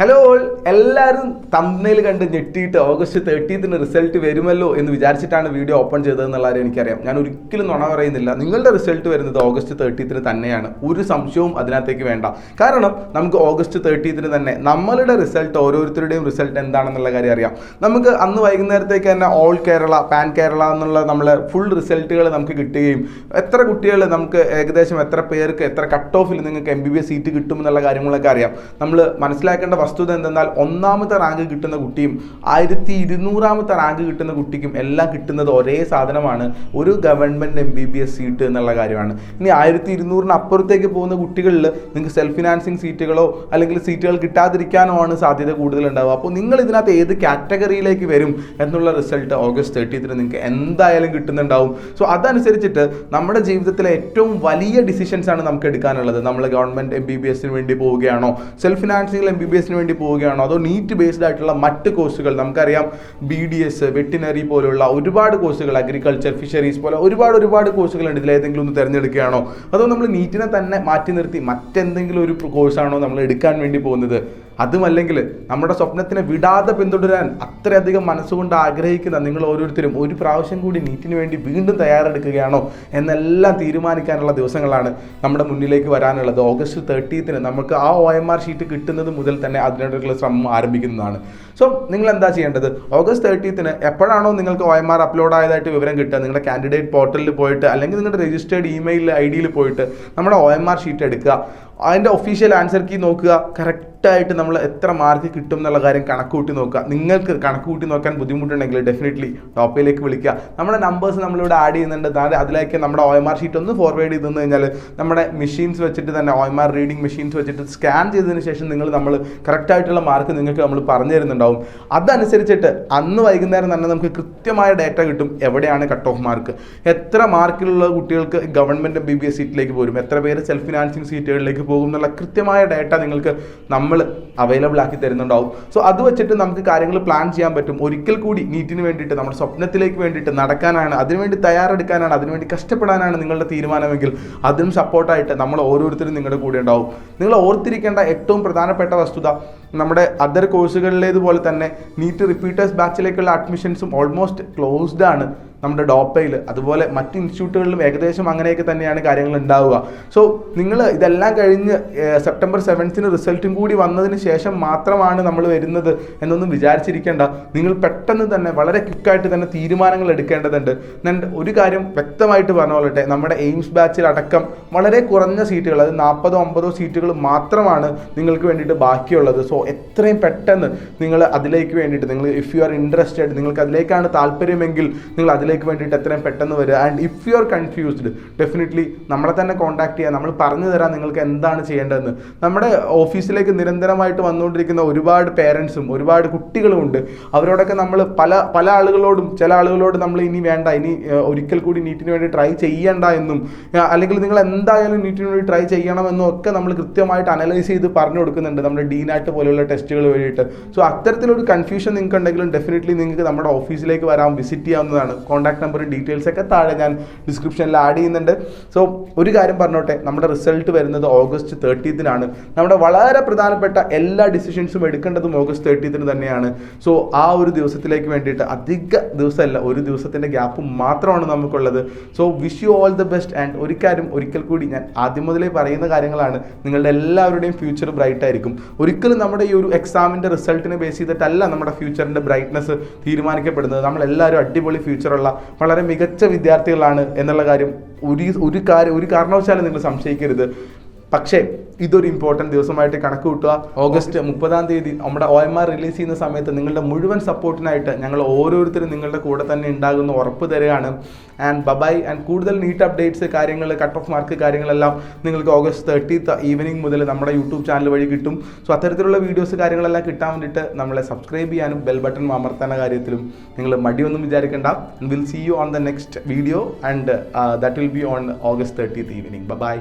Hello all, എല്ലാവരും thumbnail കണ്ട് ഞെട്ടിയിട്ട് August 30 result വരുമല്ലോ എന്ന് വിചാരിച്ചിട്ടാണ് വീഡിയോ ഓപ്പൺ ചെയ്തതെന്നുള്ള കാര്യം എനിക്കറിയാം. ഞാൻ ഒരിക്കലും നുണ പറയുന്നില്ല. നിങ്ങളുടെ റിസൾട്ട് വരുന്നത് ഓഗസ്റ്റ് 30 തന്നെയാണ്. ഒരു സംശയവും അതിനകത്തേക്ക് വേണ്ട. കാരണം നമുക്ക് ഓഗസ്റ്റ് 30 തന്നെ നമ്മളുടെ റിസൾട്ട്, ഓരോരുത്തരുടെയും റിസൾട്ട് എന്താണെന്നുള്ള കാര്യം അറിയാം. നമുക്ക് അന്ന് വൈകുന്നേരത്തേക്ക് തന്നെ ഓൾ കേരള, പാൻ കേരള എന്നുള്ള നമ്മളെ ഫുൾ റിസൾട്ടുകൾ നമുക്ക് കിട്ടുകയും എത്ര കുട്ടികൾ നമുക്ക് ഏകദേശം എത്ര പേർക്ക് എത്ര കട്ട് ഓഫിൽ നിങ്ങൾക്ക് MBBS സീറ്റ് കിട്ടുമെന്നുള്ള കാര്യങ്ങളൊക്കെ അറിയാം. നമ്മൾ മനസ്സിലാക്കേണ്ട വസ്തുത എന്തെന്നാൽ ഒന്നാമത്തെ റാങ്ക് കിട്ടുന്ന കുട്ടിയും 1200ാമത്തെ റാങ്ക് കിട്ടുന്ന കുട്ടിക്കും എല്ലാം കിട്ടുന്നത് ഒരേ സാധനമാണ്, ഒരു ഗവൺമെൻറ് MBBS സീറ്റ് എന്നുള്ള കാര്യമാണ്. ഇനി 1200 അപ്പുറത്തേക്ക് പോകുന്ന കുട്ടികളിൽ നിങ്ങൾക്ക് സെൽഫ് ഫിനാൻസിങ് സീറ്റുകളോ അല്ലെങ്കിൽ സീറ്റുകൾ കിട്ടാതിരിക്കാനോ ആണ് സാധ്യത കൂടുതലുണ്ടാവുക. അപ്പോൾ നിങ്ങൾ ഇതിനകത്ത് ഏത് കാറ്റഗറിയിലേക്ക് വരും എന്നുള്ള റിസൾട്ട് ഓഗസ്റ്റ് 30 നിങ്ങൾക്ക് എന്തായാലും കിട്ടുന്നുണ്ടാവും. സോ അതനുസരിച്ചിട്ട് നമ്മുടെ ജീവിതത്തിലെ ഏറ്റവും വലിയ ഡിസിഷൻസ് ആണ് നമുക്ക് എടുക്കാനുള്ളത്. നമ്മൾ ഗവൺമെൻറ് MBBSന് വേണ്ടി പോവുകയാണോ, സെൽഫ് ഫിനാൻസിങ് MBBSന് വേണ്ടി പോവുകയാണോ, അതോ നീറ്റ് ബേസ്ഡ് ആയിട്ടുള്ള മറ്റ് കോഴ്സുകൾ, നമുക്കറിയാം BDS, വെറ്റിനറി പോലുള്ള ഒരുപാട് കോഴ്സുകൾ, അഗ്രികൾച്ചർ, ഫിഷറീസ് പോലെ ഒരുപാട് കോഴ്സുകളുണ്ട്. ഇതിലേതെങ്കിലും ഒന്ന് തിരഞ്ഞെടുക്കുകയാണോ, അതോ നമ്മൾ നീറ്റിനെ തന്നെ മാറ്റി നിർത്തി മറ്റെന്തെങ്കിലും ഒരു കോഴ്സാണോ നമ്മൾ എടുക്കാൻ വേണ്ടി പോകുന്നത്? അതുമല്ലെങ്കിൽ നമ്മുടെ സ്വപ്നത്തിനെ വിടാതെ പിന്തുടരാൻ അത്രയധികം മനസ്സുകൊണ്ട് ആഗ്രഹിക്കുന്ന നിങ്ങൾ ഓരോരുത്തരും ഒരു പ്രാവശ്യം കൂടി നീറ്റിന് വേണ്ടി വീണ്ടും തയ്യാറെടുക്കുകയാണോ എന്നെല്ലാം തീരുമാനിക്കാനുള്ള ദിവസങ്ങളാണ് നമ്മുടെ മുന്നിലേക്ക് വരാനുള്ളത്. ഓഗസ്റ്റ് 30 നമുക്ക് ആ OMR ഷീറ്റ് കിട്ടുന്നത് മുതൽ തന്നെ അതിനുള്ള ശ്രമം ആരംഭിക്കുന്നതാണ്. സോ നിങ്ങൾ എന്താ ചെയ്യേണ്ടത്? ഓഗസ്റ്റ് 30 എപ്പോഴാണോ നിങ്ങൾക്ക് OMR അപ്ലോഡ് ആയതായിട്ട് വിവരം കിട്ടുക, നിങ്ങളുടെ കാൻഡിഡേറ്റ് പോർട്ടലിൽ പോയിട്ട് അല്ലെങ്കിൽ നിങ്ങളുടെ രജിസ്റ്റേർഡ് ഇമെയിൽ ID പോയിട്ട് നമ്മുടെ OMR ഷീറ്റ് എടുക്കുക. അതിൻ്റെ ഒഫീഷ്യൽ ആൻസർ കീ നോക്കുക. കറക്റ്റായിട്ട് നമ്മൾ എത്ര മാർക്ക് കിട്ടും എന്നുള്ള കാര്യം കണക്ക് കൂട്ടി നോക്കുക. നിങ്ങൾക്ക് കണക്ക് കൂട്ടി നോക്കാൻ ബുദ്ധിമുട്ടുണ്ടെങ്കിൽ ഡെഫിനറ്റ്ലി ടോപ്പിലേക്ക് വിളിക്കുക. നമ്മുടെ നമ്പേഴ്സ് നമ്മളിവിടെ ആഡ് ചെയ്യുന്നുണ്ട്. അതിലേക്ക് നമ്മുടെ OMR ഷീറ്റ് ഒന്ന് ഫോർവേഡ് ചെയ്ത് കഴിഞ്ഞാൽ നമ്മുടെ മെഷീൻസ് വെച്ചിട്ട് തന്നെ OMR റീഡിംഗ് മെഷീൻസ് വെച്ചിട്ട് സ്കാൻ ചെയ്തതിന് ശേഷം നമ്മൾ കറക്റ്റായിട്ടുള്ള മാർക്ക് നിങ്ങൾക്ക് നമ്മൾ പറഞ്ഞു തരുന്നുണ്ടാവും. അതനുസരിച്ചിട്ട് അന്ന് വൈകുന്നേരം തന്നെ നമുക്ക് കൃത്യമായ ഡേറ്റ കിട്ടും. എവിടെയാണ് കട്ട് ഓഫ് മാർക്ക്, എത്ര മാർക്കിലുള്ള കുട്ടികൾക്ക് ഗവൺമെൻറ് MBBS സീറ്റിലേക്ക് പോരും, എത്ര പേര് സെൽഫ് ഫിനാൻസിങ് സീറ്റുകളിലേക്ക് പോകും എന്നുള്ള കൃത്യമായ ഡേറ്റ നിങ്ങൾക്ക് നമ്മൾ അവൈലബിൾ ആക്കി തരുന്നുണ്ടാവും. സോ അത് വെച്ചിട്ട് നമുക്ക് കാര്യങ്ങൾ പ്ലാൻ ചെയ്യാൻ പറ്റും. ഒരിക്കൽ കൂടി നീറ്റിന് വേണ്ടിയിട്ട്, നമ്മുടെ സ്വപ്നത്തിലേക്ക് വേണ്ടിയിട്ട് നടക്കാനാണ്, അതിനുവേണ്ടി തയ്യാറെടുക്കാനാണ്, അതിനുവേണ്ടി കഷ്ടപ്പെടാനാണ് നിങ്ങളുടെ തീരുമാനമെങ്കിൽ അതിനും സപ്പോർട്ടായിട്ട് നമ്മൾ ഓരോരുത്തരും നിങ്ങളുടെ കൂടെ ഉണ്ടാവും. നിങ്ങൾ ഓർത്തിരിക്കേണ്ട ഏറ്റവും പ്രധാനപ്പെട്ട വസ്തുത, നമ്മുടെ അതർ കോഴ്സുകളിലേതുപോലെ തന്നെ നീറ്റ് റിപ്പീറ്റേഴ്സ് ബാച്ചിലേക്കുള്ള അഡ്മിഷൻസും ഓൾമോസ്റ്റ് ക്ലോസ്ഡ് ആണ് നമ്മുടെ ഡോപ്പയിൽ. അതുപോലെ മറ്റ് ഇൻസ്റ്റിറ്റ്യൂട്ടുകളിലും ഏകദേശം അങ്ങനെയൊക്കെ തന്നെയാണ് കാര്യങ്ങൾ ഉണ്ടാവുക. സോ നിങ്ങൾ ഇതെല്ലാം കഴിഞ്ഞ് സെപ്റ്റംബർ 7 റിസൾട്ടും കൂടി വന്നതിന് ശേഷം മാത്രമാണ് നമ്മൾ വരുന്നത് എന്നൊന്നും വിചാരിച്ചിരിക്കേണ്ട. നിങ്ങൾ പെട്ടെന്ന് തന്നെ വളരെ ക്വിക്കായിട്ട് തന്നെ തീരുമാനങ്ങൾ എടുക്കേണ്ടതുണ്ട്. ഞാൻ ഒരു കാര്യം വ്യക്തമായിട്ട് പറഞ്ഞോളട്ടെ, നമ്മുടെ എയിംസ് ബാച്ചിൽ അടക്കം വളരെ കുറഞ്ഞ സീറ്റുകൾ, അത് 40-50 സീറ്റുകൾ മാത്രമാണ് നിങ്ങൾക്ക് വേണ്ടിയിട്ട് ബാക്കിയുള്ളത്. സോ എത്രയും പെട്ടെന്ന് നിങ്ങൾ അതിലേക്ക് വേണ്ടിയിട്ട്, നിങ്ങൾ ഇഫ് യു ആർ ഇൻട്രസ്റ്റഡ്, നിങ്ങൾക്ക് അതിലേക്കാണ് താല്പര്യമെങ്കിൽ നിങ്ങൾ അതിലേക്ക് വേണ്ടിയിട്ട് എത്രയും പെട്ടെന്ന് വരിക. And if you are confused, definitely നമ്മളെ തന്നെ കോൺടാക്ട് ചെയ്യുക. നമ്മൾ പറഞ്ഞു തരാം നിങ്ങൾക്ക് എന്താണ് ചെയ്യേണ്ടതെന്ന്. നമ്മുടെ ഓഫീസിലേക്ക് നിരന്തരമായിട്ട് വന്നുകൊണ്ടിരിക്കുന്ന ഒരുപാട് പേരൻസും ഒരുപാട് കുട്ടികളും ഉണ്ട്. അവരോടൊക്കെ നമ്മൾ പല ആളുകളോടും, ചില ആളുകളോട് നമ്മൾ ഇനി വേണ്ട, ഇനി ഒരിക്കൽ കൂടി നീറ്റിന് വേണ്ടി ട്രൈ ചെയ്യണ്ട എന്നും, അല്ലെങ്കിൽ നിങ്ങൾ എന്തായാലും നീറ്റിന് വേണ്ടി ട്രൈ ചെയ്യണമെന്നും ഒക്കെ നമ്മൾ കൃത്യമായിട്ട് അനലൈസ് ചെയ്ത് പറഞ്ഞു കൊടുക്കുന്നുണ്ട് നമ്മുടെ DNAT പോലെയുള്ള ടെസ്റ്റുകൾ വഴിയിട്ട്. സോ അത്തരത്തിലൊരു കൺഫ്യൂഷൻ നിങ്ങൾക്ക് ഉണ്ടെങ്കിലും ഡെഫിനറ്റ്ലി നിങ്ങൾക്ക് നമ്മുടെ ഓഫീസിലേക്ക് വരാം, വിസിറ്റ് ചെയ്യാവുന്നതാണ്. കോൺടാക്ട് നമ്പറും ഡീറ്റെയിൽസ് ഒക്കെ താഴെ ഞാൻ ഡിസ്ക്രിപ്ഷനിൽ ആഡ് ചെയ്യുന്നുണ്ട്. സോ ഒരു കാര്യം പറഞ്ഞോട്ടെ, നമ്മുടെ റിസൾട്ട് വരുന്നത് ഓഗസ്റ്റ് 30 നമ്മുടെ വളരെ പ്രധാനപ്പെട്ട എല്ലാ ഡിസിഷൻസും എടുക്കേണ്ടതും ഓഗസ്റ്റ് 30 തന്നെയാണ്. സോ ആ ഒരു ദിവസത്തിലേക്ക് വേണ്ടിയിട്ട് അധിക ദിവസമല്ല, ഒരു ദിവസത്തിൻ്റെ ഗ്യാപ്പ് മാത്രമാണ് നമുക്കുള്ളത്. So wish you all the best. And ഒരിക്കൽ കൂടി ഞാൻ ആദ്യം മുതലേ പറയുന്ന കാര്യങ്ങളാണ്, നിങ്ങളുടെ എല്ലാവരുടെയും ഫ്യൂച്ചർ ബ്രൈറ്റ് ആയിരിക്കും. ഒരിക്കലും നമ്മുടെ ഈ ഒരു എക്സാമിൻ്റെ റിസൾട്ടിനെ ബേസ് ചെയ്തിട്ടല്ല നമ്മുടെ ഫ്യൂച്ചറിൻ്റെ ബ്രൈറ്റ്നസ് തീരുമാനിക്കപ്പെടുന്നത്. നമ്മളെല്ലാവരും അടിപൊളി ഫ്യൂച്ചറുള്ള വളരെ മികച്ച വിദ്യാർത്ഥികളാണ് എന്നുള്ള കാര്യം ഒരു കാരണവശാലും നിങ്ങൾ സംശയിക്കരുത്. പക്ഷേ ഇതൊരു ഇമ്പോർട്ടൻറ്റ് ദിവസമായിട്ട് കണക്ക് കൂട്ടുക. ഓഗസ്റ്റ് 30 നമ്മുടെ OMR റിലീസ് ചെയ്യുന്ന സമയത്ത് നിങ്ങളുടെ മുഴുവൻ സപ്പോർട്ടിനായിട്ട് ഞങ്ങൾ ഓരോരുത്തരും നിങ്ങളുടെ കൂടെ തന്നെ ഉണ്ടാകുന്ന ഉറപ്പ് തരികയാണ്. And bye. ആൻഡ് കൂടുതൽ നീറ്റ് അപ്ഡേറ്റ്സ്, കാര്യങ്ങൾ, കട്ട് ഓഫ് മാർക്ക് കാര്യങ്ങളെല്ലാം നിങ്ങൾക്ക് ഓഗസ്റ്റ് 30 ഈവനിങ് മുതൽ നമ്മുടെ യൂട്യൂബ് ചാനൽ വഴി കിട്ടും. സോ അത്തരത്തിലുള്ള വീഡിയോസ് കാര്യങ്ങളെല്ലാം കിട്ടാൻ വേണ്ടിയിട്ട് നമ്മളെ സബ്സ്ക്രൈബ് ചെയ്യാനും ബെൽ ബട്ടൺ അമർത്തുന്ന കാര്യത്തിലും നിങ്ങൾ മടിയൊന്നും വിചാരിക്കേണ്ട. Will see you on the next video and that will be on August 30 evening. By.